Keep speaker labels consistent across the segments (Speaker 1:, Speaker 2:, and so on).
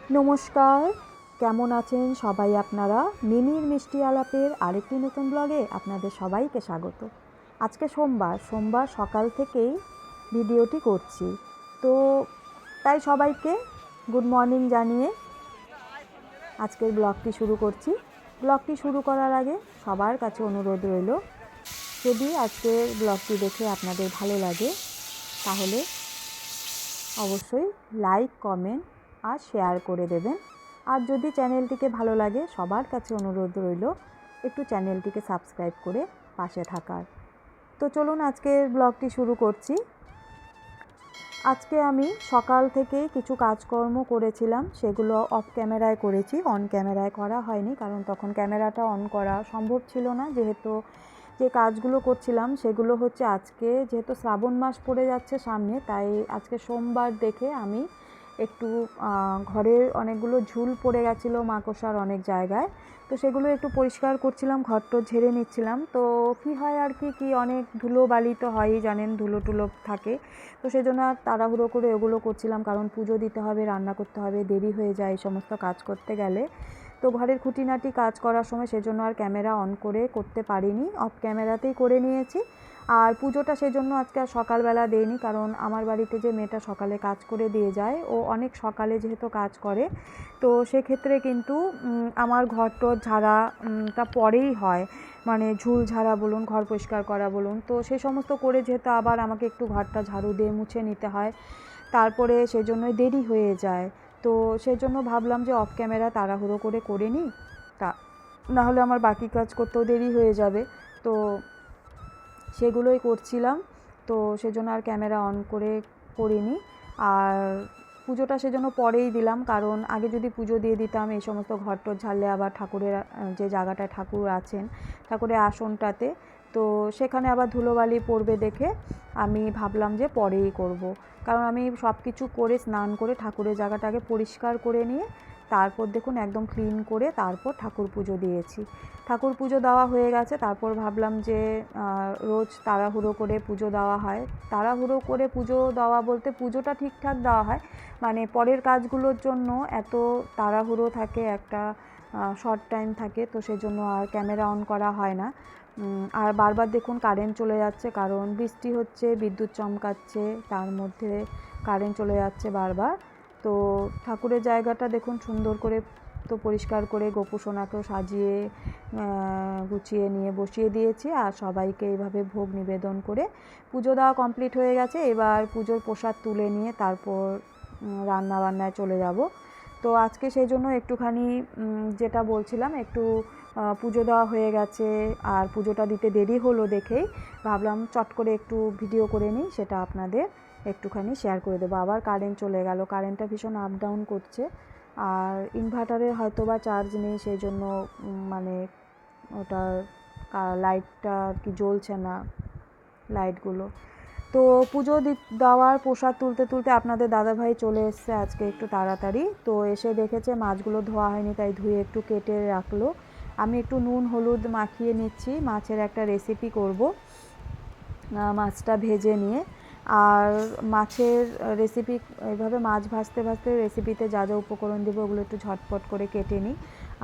Speaker 1: নমস্কার, কেমন আছেন সবাই আপনারা? মিমির মিষ্টি আলাপের আরেকটি নতুন ব্লগে আপনাদের সবাইকে স্বাগত। আজকে সোমবার সকাল থেকেই ভিডিওটি করছি, তো তাই সবাইকে গুড মর্নিং জানিয়ে আজকের ব্লগটি শুরু করছি। ব্লগটি শুরু করার আগে সবার কাছে অনুরোধ রইল, যদি আজকের ব্লগটি দেখে আপনাদের ভালো লাগে তাহলে অবশ্যই লাইক, কমেন্ট আর শেয়ার করে দেবেন। আর যদি চ্যানেলটিকে ভালো লাগে, সবার কাছে অনুরোধ রইল একটু চ্যানেলটিকে সাবস্ক্রাইব করে পাশে থাকার। তো চলুন আজকের ব্লগটি শুরু করছি। আজকে আমি সকাল থেকে কিছু কাজকর্ম করেছিলাম, সেগুলো অফ ক্যামেরায় করেছি, অন ক্যামেরায় করা হয়নি, কারণ তখন ক্যামেরাটা অন করা সম্ভব ছিল না। যেহেতু যে কাজগুলো করছিলাম সেগুলো হচ্ছে, আজকে যেহেতু শ্রাবণ মাস পড়ে যাচ্ছে সামনে, তাই আজকে সোমবার দেখে আমি একটু ঘরের অনেকগুলো ঝুল পড়ে গেছিলো মাকড়সার অনেক জায়গায়, তো সেগুলো একটু পরিষ্কার করছিলাম, ঘরটো ঝেড়ে নিচ্ছিলাম। তো কী হয় আর কি অনেক ধুলো বালি তো হয়ই, জানেন ধুলো টুলো থাকে, তো সেজন্য আর তাড়াহুড়ো করে ওগুলো করছিলাম, কারণ পুজো দিতে হবে, রান্না করতে হবে, দেরি হয়ে যায় এই সমস্ত কাজ করতে গেলে। তো ঘরের খুঁটিনাটি কাজ করার সময় সেজন্য আর ক্যামেরা অন করে করতে পারিনি, অফ ক্যামেরাতেই করে নিয়েছি। আর পুজোটা সেজন্য আজকে আর সকালবেলা দেইনি, কারণ আমার বাড়িতে যে মেয়েটা সকালে কাজ করে দিয়ে যায়, ও অনেক সকালে যেহেতু কাজ করে, তো সেক্ষেত্রে কিন্তু আমার ঘরটোর ঝাড়াটা পরেই হয়, মানে ঝুল ঝাড়া বলুন, ঘর পরিষ্কার করা বলুন, তো সে সমস্ত করে যেহেতু আবার আমাকে একটু ঘরটা ঝাড়ু দিয়ে মুছে নিতে হয়, তারপরে সেজন্যই দেরি হয়ে যায়। তো সেজন্য ভাবলাম যে অফ ক্যামেরা তাড়াহুড়ো করে নিই, তা নাহলে আমার বাকি কাজ করতেও দেরি হয়ে যাবে। তো সেগুলোই করছিলাম, তো সেজন্য আর ক্যামেরা অন করে করিনি। আর পুজোটা সেজন্য পরেই দিলাম, কারণ আগে যদি পুজো দিয়ে দিতাম, এই সমস্ত ঘরটর ঝাড়লে আবার ঠাকুরের যে জায়গাটায় ঠাকুর আছেন, ঠাকুরের আসনটাতে, তো সেখানে আবার ধুলোবালি পড়বে দেখে আমি ভাবলাম যে পরেই করব। কারণ আমি সব কিছু করে স্নান করে ঠাকুরের জায়গাটাকে পরিষ্কার করে নিয়ে তারপর দেখুন একদম ক্লিন করে তারপর ঠাকুর পুজো দিয়েছি। ঠাকুর পুজো দেওয়া হয়ে গেছে, তারপর ভাবলাম যে রোজ তাড়াহুড়ো করে পুজো দেওয়া হয়, তাড়াহুড়ো করে পুজো দেওয়া বলতে পুজোটা ঠিকঠাক দেওয়া হয়, মানে পরের কাজগুলোর জন্য এত তাড়াহুড়ো থাকে, একটা শর্ট টাইম থাকে, তো সেজন্য আর ক্যামেরা অন করা হয় না। আর বারবার দেখুন কারেন্ট চলে যাচ্ছে, কারণ বৃষ্টি হচ্ছে, বিদ্যুৎ চমকাচ্ছে, তার মধ্যে কারেন্ট চলে যাচ্ছে বারবার। তো ঠাকুরের জায়গাটা দেখুন সুন্দর করে তো পরিষ্কার করে গোপুসোনাকেও সাজিয়ে গুছিয়ে নিয়ে বসিয়ে দিয়েছি, আর সবাইকে এইভাবে ভোগ নিবেদন করে পুজো দেওয়া কমপ্লিট হয়ে গেছে। এবার পুজোর প্রসাদ তুলে নিয়ে তারপর রান্না বান্নায় চলে যাব। তো আজকে সেই জন্য একটুখানি যেটা বলছিলাম, একটু পুজো দেওয়া হয়ে গেছে আর পুজোটা দিতে দেরি হলো দেখেই ভাবলাম চট করে একটু ভিডিও করে নিই, সেটা আপনাদের একটুখানি শেয়ার করে দেবো। আবার কারেন্ট চলে গেল, কারেন্টটা ভীষণ আপ ডাউন করছে, আর ইনভার্টারে হয়তো বা চার্জ নেই, সেই জন্য মানে ওটার লাইটটা আর কি জ্বলছে না, লাইটগুলো। তো পুজো দেওয়ার প্রসাদ তুলতে তুলতে আপনাদের দাদাভাই চলে এসছে আজকে একটু তাড়াতাড়ি, তো এসে দেখেছে মাছগুলো ধোয়া হয়নি, তাই ধুয়ে একটু কেটে রাখলো। আমি একটু নুন হলুদ মাখিয়ে নিচ্ছি, মাছের একটা রেসিপি করব, মাছটা ভেজে নিয়ে। আর মাছের রেসিপি এইভাবে মাছ ভাজতে ভাজতে রেসিপিতে যা যা উপকরণ দেবো ওগুলো একটু ঝটপট করে কেটে নিই।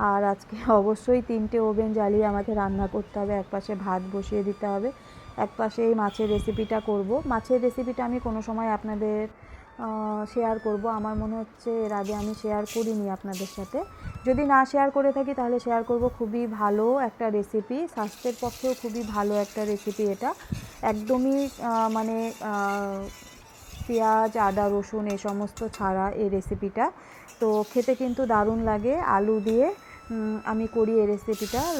Speaker 1: আর আজকে অবশ্যই 3টে ওভেন জ্বালিয়ে আমাকে রান্না করতে হবে, একপাশে ভাত বসিয়ে দিতে হবে, একপাশে এই মাছের রেসিপিটা করব। মাছের রেসিপিটা আমি কোনো সময় আপনাদের শেয়ার করব, আমার মনে হচ্ছে এর আগে আমি শেয়ার করিনি আপনাদের সাথে, যদি না শেয়ার করে থাকি তাহলে শেয়ার করব। খুবই ভালো একটা রেসিপি, স্বাস্থ্যের পক্ষেও খুবই ভালো একটা রেসিপি এটা, একদমই মানে পেঁয়াজ আদা রসুন এই সমস্ত ছাড়া এই রেসিপিটা, তো খেতে কিন্তু দারুণ লাগে। আলু দিয়ে আমি করি এই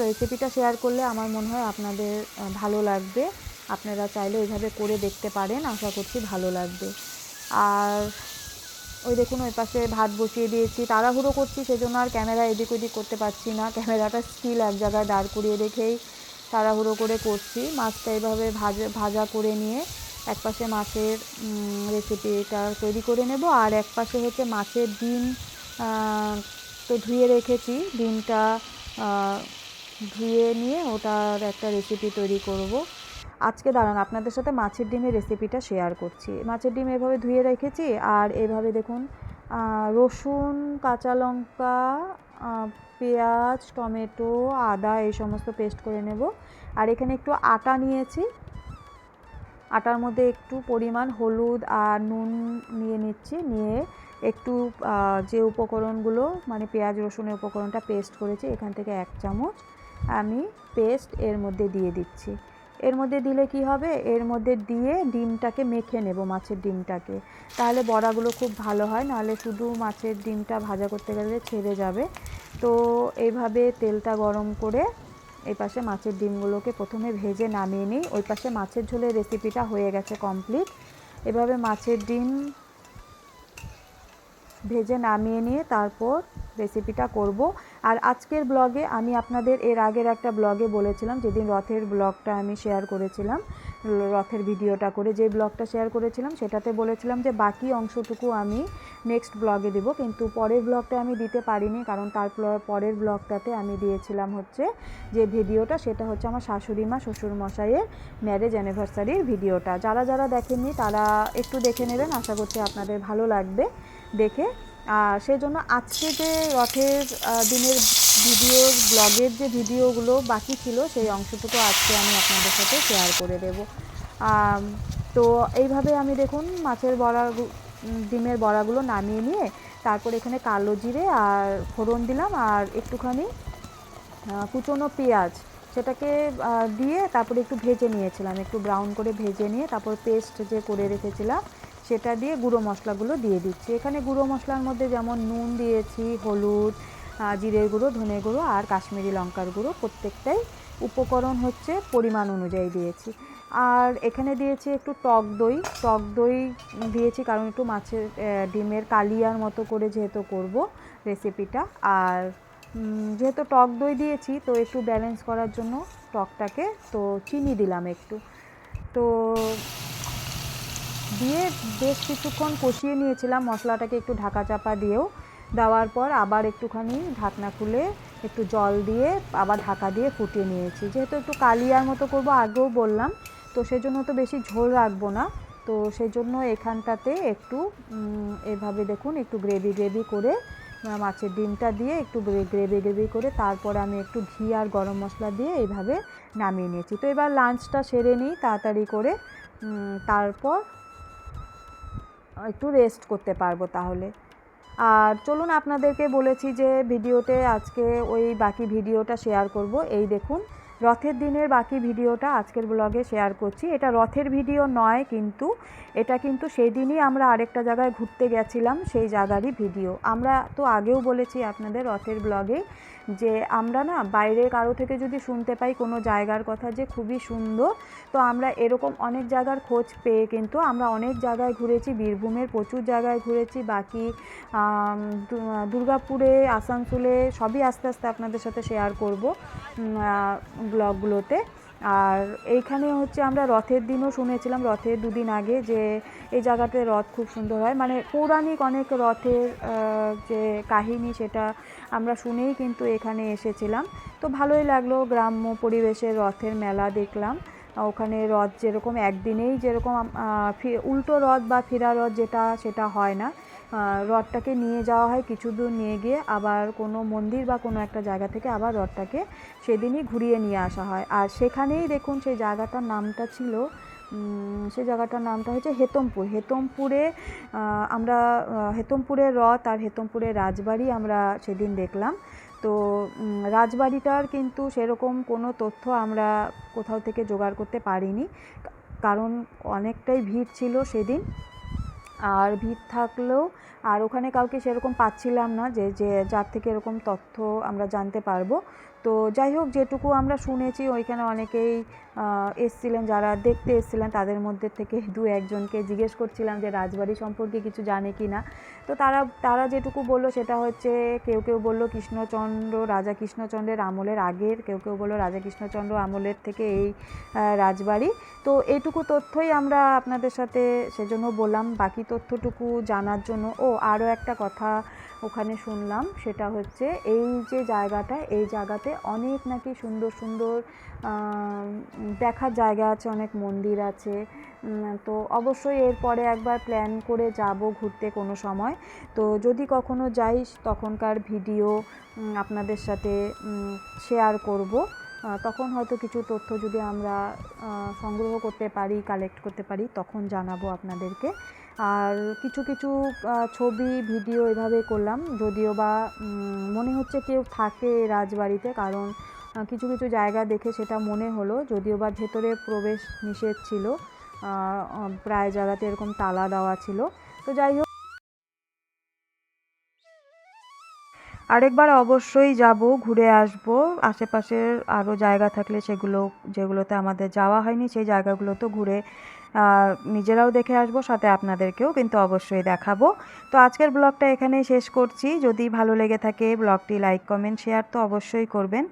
Speaker 1: রেসিপিটা শেয়ার করলে আমার মনে হয় আপনাদের ভালো লাগবে, আপনারা চাইলে এইভাবে করে দেখতে পারেন, আশা করছি ভালো লাগবে। আর ওই দেখুন ওই পাশে ভাত বসিয়ে দিয়েছি, তাড়াহুড়ো করছি সেজন্য আর ক্যামেরা এদিক ওদিক করতে পারছি না, ক্যামেরাটা স্টিল এক জায়গায় দাঁড় করিয়ে রেখেই তাড়াহুড়ো করে করছি। মাছটা এইভাবে ভাজা করে নিয়ে একপাশে মাছের রেসিপিটা তৈরি করে নেব, আর একপাশে হচ্ছে মাছের ডিম তো ধুয়ে রেখেছি, ডিমটা ধুয়ে নিয়ে ওটার একটা রেসিপি তৈরি করব আজকে। দাঁড়ান আপনাদের সাথে মাছের ডিমের রেসিপিটা শেয়ার করছি। মাছের ডিম এভাবে ধুয়ে রেখেছি, আর এভাবে দেখুন রসুন, কাঁচা লঙ্কা, পেঁয়াজ, টমেটো, আদা এই সমস্ত পেস্ট করে নেব। আর এখানে একটু আটা নিয়েছি, আটার মধ্যে একটু পরিমাণ হলুদ আর নুন নিয়ে নিচ্ছি, নিয়ে একটু যে উপকরণগুলো মানে পেঁয়াজ রসুনের উপকরণটা পেস্ট করেছি এখান থেকে 1 চামচ আমি পেস্ট এর মধ্যে দিয়ে দিচ্ছি। এর মধ্যে দিলে কি হবে, এর মধ্যে দিয়ে ডিমটাকে মেখে নেব, মাছের ডিমটাকে, তাহলে বড়াগুলো খুব ভালো হয়, নাহলে শুধু মাছের ডিমটা ভাজা করতে গেলে ছেড়ে যাবে। তো এইভাবে তেলটা গরম করে এই পাশে মাছের ডিমগুলোকে প্রথমে ভেজে নামিয়ে নিই। ওই পাশে মাছের ঝোলের রেসিপিটা হয়ে গেছে কমপ্লিট। এভাবে মাছের ডিম ভেজে নামিয়ে নিয়ে তারপর রেসিপিটা করব। আর আজকের ব্লগে আমি আপনাদের এর আগের একটা ব্লগে বলেছিলাম, যেদিন রথের ব্লগটা আমি শেয়ার করেছিলাম, রথের ভিডিওটা করে যে ব্লগটা শেয়ার করেছিলাম সেটাতে বলেছিলাম যে বাকি অংশটুকু আমি নেক্সট ব্লগে দেব, কিন্তু পরের ব্লগটা আমি দিতে পারিনি, কারণ তার পরের ব্লগটাতে আমি দিয়েছিলাম হচ্ছে যে ভিডিওটা, সেটা হচ্ছে আমার শাশুড়ি মা শ্বশুরমশাইয়ের ম্যারেজ অ্যানিভার্সারির ভিডিওটা। যারা যারা দেখেননি তারা একটু দেখে নেবেন, আশা করছি আপনাদের ভালো লাগবে দেখে। সেজন্য আজকে যে রথের দিনের ভিডিওর ব্লগের যে ভিডিওগুলো বাকি ছিল সেই অংশটুকু আজকে আমি আপনাদের সাথে শেয়ার করে দেব। তো এইভাবে আমি দেখুন মাছের বড়া ডিমের বড়াগুলো নামিয়ে নিয়ে তারপর এখানে কালো জিরে আর ফোড়ন দিলাম, আর একটুখানি কুচনো পেঁয়াজ সেটাকে দিয়ে তারপরে একটু ভেজে নিয়েছিলাম, একটু ব্রাউন করে ভেজে নিয়ে তারপর পেস্ট যে করে রেখেছিলাম সেটা দিয়ে গুঁড়ো মশলাগুলো দিয়ে দিচ্ছি। এখানে গুঁড়ো মশলার মধ্যে যেমন নুন দিয়েছি, হলুদ, জিরের গুঁড়ো, ধনে গুঁড়ো আর কাশ্মীরি লঙ্কার গুঁড়ো, প্রত্যেকটাই উপকরণ হচ্ছে পরিমাণ অনুযায়ী দিয়েছি। আর এখানে দিয়েছি একটু টক দই দিয়েছি, কারণ একটু মাছের ডিমের কালিয়ার মতো করে যেহেতু করব রেসিপিটা। আর যেহেতু টক দই দিয়েছি তো একটু ব্যালেন্স করার জন্য টকটাকে তো চিনি দিলাম একটু, তো দিয়ে বেশ কিছুক্ষণ কষিয়ে নিয়েছিলাম মশলাটাকে, একটু ঢাকা চাপা দিয়েও দেওয়ার পর আবার একটুখানি ঢাকনা খুলে একটু জল দিয়ে আবার ঢাকা দিয়ে ফুটিয়ে নিয়েছি। যেহেতু একটু কালিয়ার মতো করব আগেও বললাম, তো সেজন্য তো বেশি ঝোল রাখবো না, তো সেজন্য এখানটাতে একটু এভাবে দেখুন একটু গ্রেভি করে মাছের ডিমটা দিয়ে একটু গ্রেভি করে তারপর আমি একটু ঘি আর গরম মশলা দিয়ে এইভাবে নামিয়ে নিয়েছি। তো এবার লাঞ্চটা সেরে নিই তাড়াতাড়ি করে, তারপর একটু রেস্ট করতে পারবো তাহলে। আর চলুন আপনাদেরকে বলেছি যে ভিডিওতে আজকে ওই বাকি ভিডিওটা শেয়ার করব। এই দেখুন রথের দিনের বাকি ভিডিওটা আজকের ব্লগে শেয়ার করছি। এটা রথের ভিডিও নয়, কিন্তু এটা কিন্তু সেই দিনই আমরা আরেকটা জায়গায় ঘুরতে গেছিলাম সেই জায়গারই ভিডিও। আমরা তো আগেও বলেছি আপনাদের রথের ব্লগে যে আমরা না বাইরে কারো থেকে যদি শুনতে পাই কোনো জায়গার কথা যে খুবই সুন্দর, তো আমরা এরকম অনেক জায়গার খোঁজ পেয়ে কিন্তু আমরা অনেক জায়গায় ঘুরেছি, বীরভূমের প্রচুর জায়গায় ঘুরেছি, বাকি দুর্গাপুরে, আসানসোলে সবই আস্তে আস্তে আপনাদের সাথে শেয়ার করব ব্লগগুলোতে। আর এইখানে হচ্ছে আমরা রথের দিনও শুনেছিলাম, রথের 2 দিন আগে, যে এই জায়গাতে রথ খুব সুন্দর হয়, মানে পৌরাণিক অনেক রথের যে কাহিনী সেটা আমরা শুনেই কিন্তু এখানে এসেছিলাম। তো ভালোই লাগলো, গ্রাম্য পরিবেশের রথের মেলা দেখলাম। ওখানে রথ যেরকম একদিনেই যেরকম উল্টো রথ বা ফেরা রথ যেটা সেটা হয় না, রথটাকে নিয়ে যাওয়া হয় কিছু দূর, নিয়ে গিয়ে আবার কোনো মন্দির বা কোনো একটা জায়গা থেকে আবার রথটাকে সেদিনই ঘুরিয়ে নিয়ে আসা হয়। আর সেখানেই দেখুন সেই জায়গাটার নামটা ছিল, সেই জায়গাটার নামটা হচ্ছে হেতমপুরে আমরা হেতমপুরের রথ আর হেতমপুরের রাজবাড়ি আমরা সেদিন দেখলাম। তো রাজবাড়িটার কিন্তু সেরকম কোনো তথ্য আমরা কোথাও থেকে জোগাড় করতে পারিনি, কারণ অনেকটাই ভিড় ছিল সেদিন। আর ভিড় থাকলেও আর ওখানে কাউকে সেরকম পাচ্ছিলাম না যে যার থেকে এরকম তথ্য আমরা জানতে পারবো। তো যাই হোক, যেটুকু আমরা শুনেছি ওইখানে অনেকেই এসছিলেন, যারা দেখতে এসছিলেন তাদের মধ্যে থেকে 2-1 জনকে জিজ্ঞেস করছিলাম যে রাজবাড়ি সম্পর্কে কিছু জানে কি না। তো তারা যেটুকু বললো সেটা হচ্ছে, কেউ বললো রাজা কৃষ্ণচন্দ্রের আমলের আগের, কেউ বললো রাজা কৃষ্ণচন্দ্র আমলের থেকে এই রাজবাড়ি। তো এইটুকু তথ্যই আমরা আপনাদের সাথে সেজন্য বললাম, বাকি তথ্যটুকু জানার জন্য। আরও একটা কথা ওখানে শুনলাম, সেটা হচ্ছে এই যে জায়গাটা, এই জায়গাতে মিষ্টিয়ালাতে অনেক নাকি সুন্দর সুন্দর দেখার জায়গা আছে, অনেক মন্দির আছে। তো অবশ্যই এরপরে একবার প্ল্যান করে যাব ঘুরতে কোনো সময়। তো যদি কখনো যাই তখনকার ভিডিও আপনাদের সাথে শেয়ার করব। তখন হয়তো কিছু তথ্য যদি আমরা সংগ্রহ করতে পারি, কালেক্ট করতে পারি, তখন জানাবো আপনাদেরকে। আর কিছু কিছু ছবি ভিডিও এভাবে করলাম, যদিও বা মনে হচ্ছে কেউ থাকে রাজবাড়িতে, কারণ কিছু কিছু জায়গা দেখে সেটা মনে হলো, যদিও বা ভেতরে প্রবেশ নিষেধ ছিল, প্রায় জায়গাতে এরকম তালা দেওয়া ছিল। তো যাই হোক, আরেকবার অবশ্যই যাব, ঘুরে আসব। আশেপাশের আরও জায়গা থাকলে যেগুলোতে আমাদের যাওয়া হয়নি সেই জায়গাগুলো তো ঘুরে নিজেরাও দেখে আসব, সাথে আপনাদেরকেও কিন্তু অবশ্যই দেখাবো। তো আজকের ব্লগটা এখানেই শেষ করছি। যদি ভালো লেগে থাকে ব্লগটি লাইক, কমেন্ট, শেয়ার তো অবশ্যই করবেন।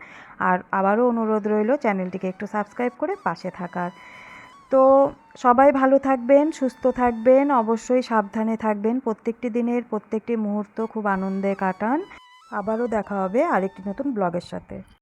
Speaker 1: আর আবারও অনুরোধ রইল চ্যানেলটিকে একটু সাবস্ক্রাইব করে পাশে থাকার। তো সবাই ভালো থাকবেন, সুস্থ থাকবেন, অবশ্যই সাবধানে থাকবেন। প্রত্যেকটি দিনের প্রত্যেকটি মুহূর্ত খুব আনন্দে কাটান। আবারও দেখা হবে আরেকটি নতুন ব্লগের সাথে।